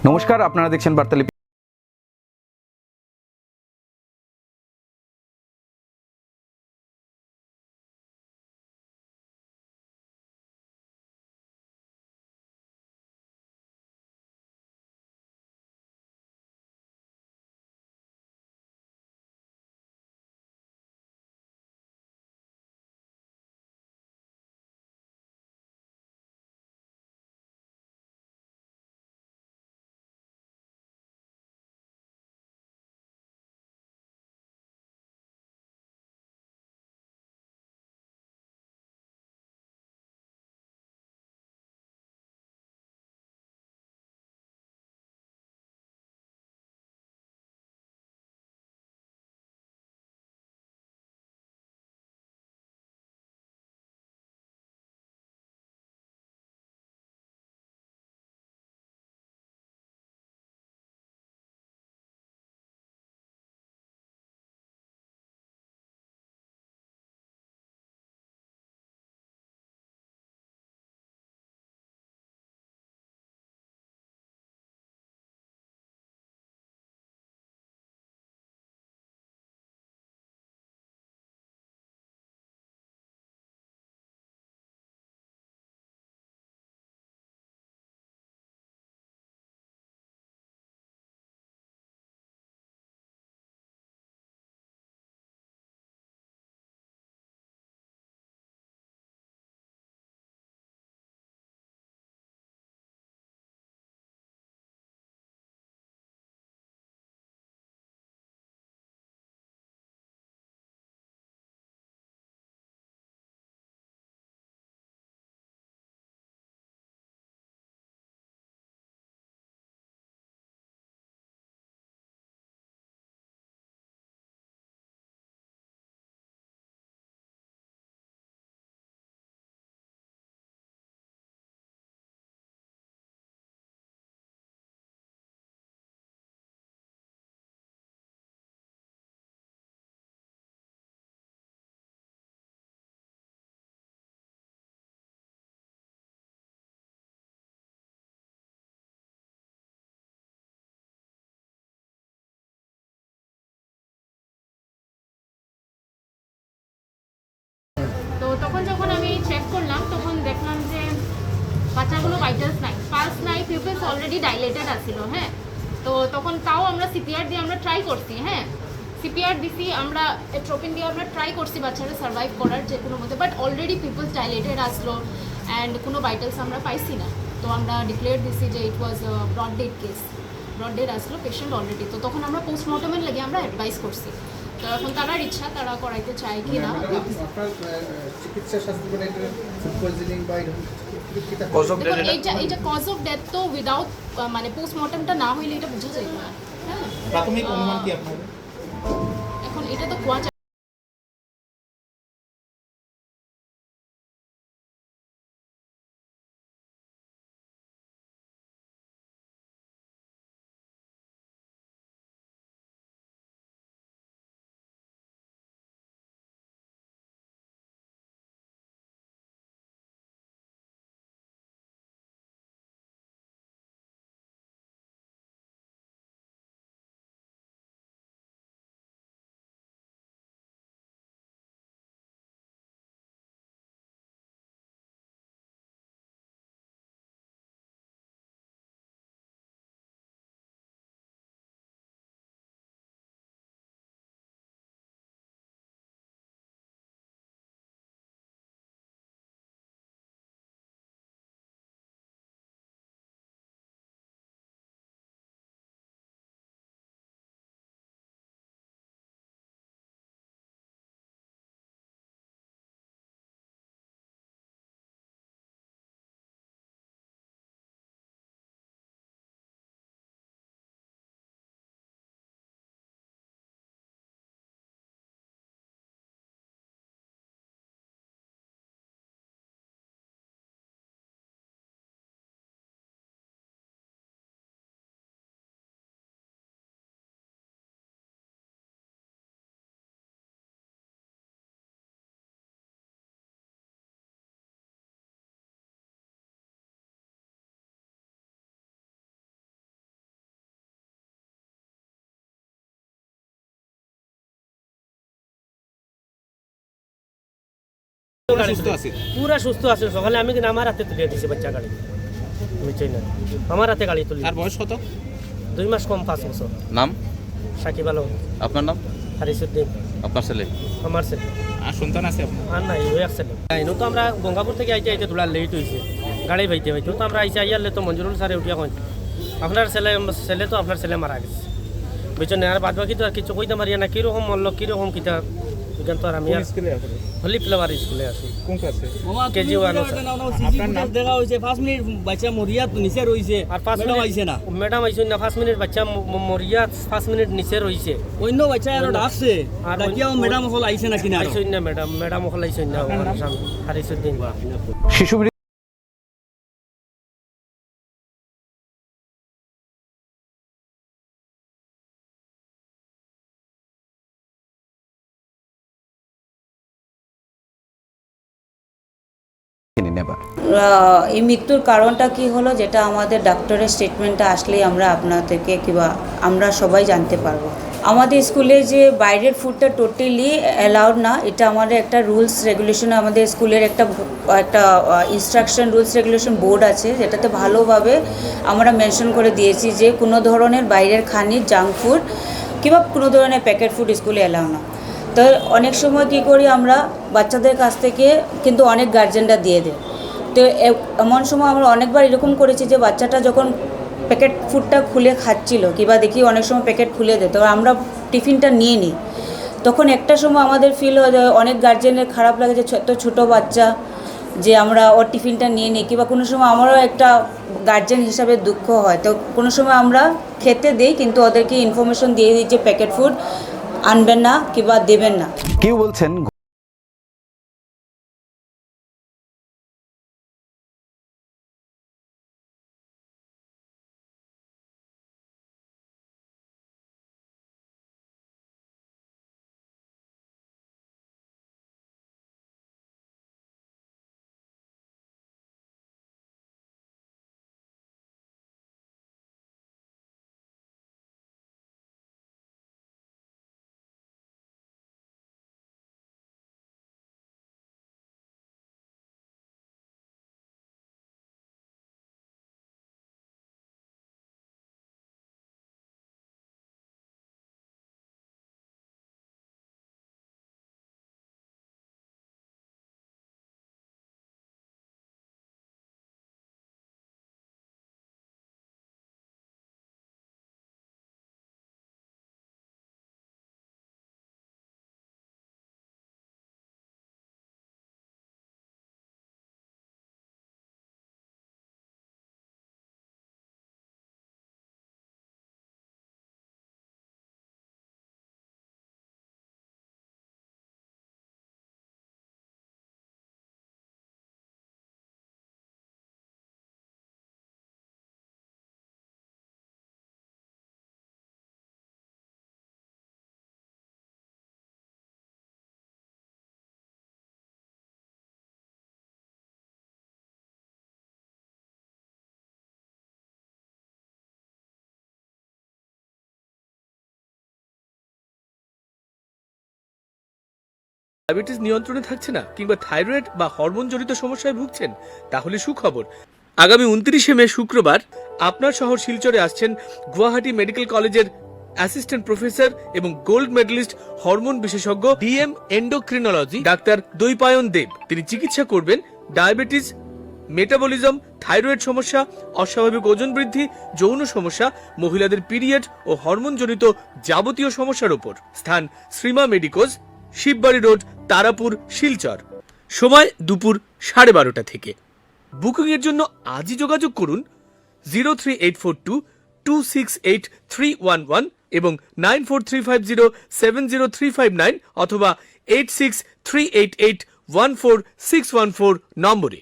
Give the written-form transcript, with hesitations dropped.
নমস্কার, আপনারা দেখছেন বার্তালিপি। তো তখন যখন আমি চেক করলাম তখন দেখলাম যে বাচ্চাগুলো ভাইটালস নাই, পালস নাই, পিউপিলস অলরেডি ডাইলেটেড আছিল। হ্যাঁ, তো তখন তাও আমরা সিপিআর দিয়ে আমরা ট্রাই করছি। হ্যাঁ, সিপিআর দিছি, আমরা এট্রোপিন দিয়ে আমরা ট্রাই করছি বাচ্চারা সার্ভাইভ করার যে কোনো মধ্যে, বাট অলরেডি পিউপিলস ডাইলেটেড আসলো অ্যান্ড কোনো ভাইটালস আমরা পাইছি না। তো আমরা ডিক্লেয়ার দিছি যে it was brought dead case, brought dead আসলো পেশেন্ট অলরেডি। তো তখন আমরা পোস্টমর্টমের লাগে আমরা অ্যাডভাইস করছি। তো এখন তারার ইচ্ছা, তারা করাইতে চায় কি না। চিকিৎসা শাস্ত্র ফুড পয়জনিং বা এইটা কজ অফ ডেথ তো উইদাউট মানে পোস্টমর্টমটা না হইলে এটা বোঝা যায় না। হ্যাঁ, প্রাথমিক অনুমান কি আপনার? এখন এটা তো কোয়া যায় পুরা সুস্থ আছে। সকালে আমি কিন্তু আমার হাতে তুলে দিয়েছি বাচ্চা গাড়ি, বুঝছেন না, আমার হাতে গাড়ি তুলি। আর বয়স কত? 2 মাস কম, 5 বছর। নাম? সাকিব আলম। আপনার নাম? হারিসুদ্দিন। আপনার ছেলে? আমার ছেলে। আর সন্তান আছে আপনার? আর নাই, ওই এক ছেলে। এনে তো আমরা গঙ্গাপুর থেকে আইতে তোলা লেট হয়েছে, গাড়ি ভাইতে তো আমরা আইসে আইয়ালে তো মঞ্জুরুল স্যারে উঠিয়া কই আপনার ছেলে তো আপনার ছেলে মারা গেছে, বুঝছেন। আর বাদ বাকি তো আর কিছু কইতে পারি না, কীরকম মরল কীরকম কিতা, বুঝছেন। তো আর আমি হলি ফ্লেভার স্কুলে আসি। কোন ক্লাসে? কেজি 1। আপনার নাম? দেখা হয়েছে 5 মিনিট বাচ্চা মরিয়া নিচে রয়েছে, আর 5 মিনিট আইছে না, ম্যাডাম আইসুন না। 5 মিনিট বাচ্চা মরিয়া 5 মিনিট নিচে রয়েছে। অন্য বাচ্চা আরো ডাকছে, আর ডাকিয়াও ম্যাডাম হল আইছে না কিনা আইসুন না, ম্যাডাম ওখানে আইসুন না। হারিসুদ্দিন। শিশু এই মৃত্যুর কারণটা কি হলো, যেটা আমাদের ডাক্তারের স্টেটমেন্টটা আসলেই আমরা আপনাদেরকে কিংবা আমরা সবাই জানতে পারবো। আমাদের স্কুলে যে বাইরের ফুডটা টোটালি অ্যালাউড না, এটা আমাদের একটা রুলস রেগুলেশন, আমাদের স্কুলের একটা ইনস্ট্রাকশন রুলস রেগুলেশন বোর্ড আছে, যেটাতে ভালোভাবে আমরা মেনশন করে দিয়েছি যে কোনো ধরনের বাইরের খানির জাঙ্ক ফুড কিংবা কোনো ধরনের প্যাকেট ফুড স্কুলে অ্যালাউ না। তো অনেক সময় কী করি আমরা, বাচ্চাদের কাছ থেকে কিন্তু অনেক গার্জেনরা দিয়ে দেয়। তো এমন সময় আমরা অনেকবার এরকম করেছি যে বাচ্চাটা যখন প্যাকেট ফুডটা খুলে খাচ্ছিল কিংবা দেখি অনেক সময় প্যাকেট খুলে দেয়, তো আমরা টিফিনটা নিয়ে নিই। তখন একটা সময় আমাদের ফিল হয়, অনেক গার্জেনের খারাপ লাগে যে এত ছোটো বাচ্চা যে আমরা ওর টিফিনটা নিয়ে নিই, কিংবা কোনো সময় আমারও একটা গার্জেন হিসাবে দুঃখ হয়। তো কোনো সময় আমরা খেতে দিই, কিন্তু ওদেরকে ইনফরমেশন দিয়ে দিই যে প্যাকেট ফুড আনবেন না কিংবা দেবেন না। কেউ বলছেন ডায়াবেটিস নিয়ন্ত্রণে থাকছে না কিংবা থাইরয়েড বা হরমোন জনিত সমস্যায় ভুগছেন, তাহলে সুখবর। আগামী 29শে মে শুক্রবার আপনার শহর শিলচরে আসছেন গুয়াহাটি মেডিকেল কলেজের অ্যাসিস্ট্যান্ট প্রফেসর এবং গোল্ড মেডেলিস্ট হরমোন বিশেষজ্ঞ ডিএম এন্ডোক্রিনোলজি ডাক্তার দৈপায়ন দেব। তিনি চিকিৎসা করবেন ডায়াবেটিস, মেটাবলিজম, থাইরয়েড সমস্যা, অস্বাভাবিক ওজন বৃদ্ধি, যৌন সমস্যা, মহিলাদের পিরিয়ড ও হরমোন জনিত যাবতীয় সমস্যার উপর। স্থান শ্রীমা মেডিকোজ, শিববাড়ি রোড, তারাপুর, শিলচর। সময় দুপুর 12:30 থেকে। বুকিং এর জন্য আজই যোগাযোগ করুন 03842268311 এবং 9435070359 অথবা 8638814614 নম্বরে।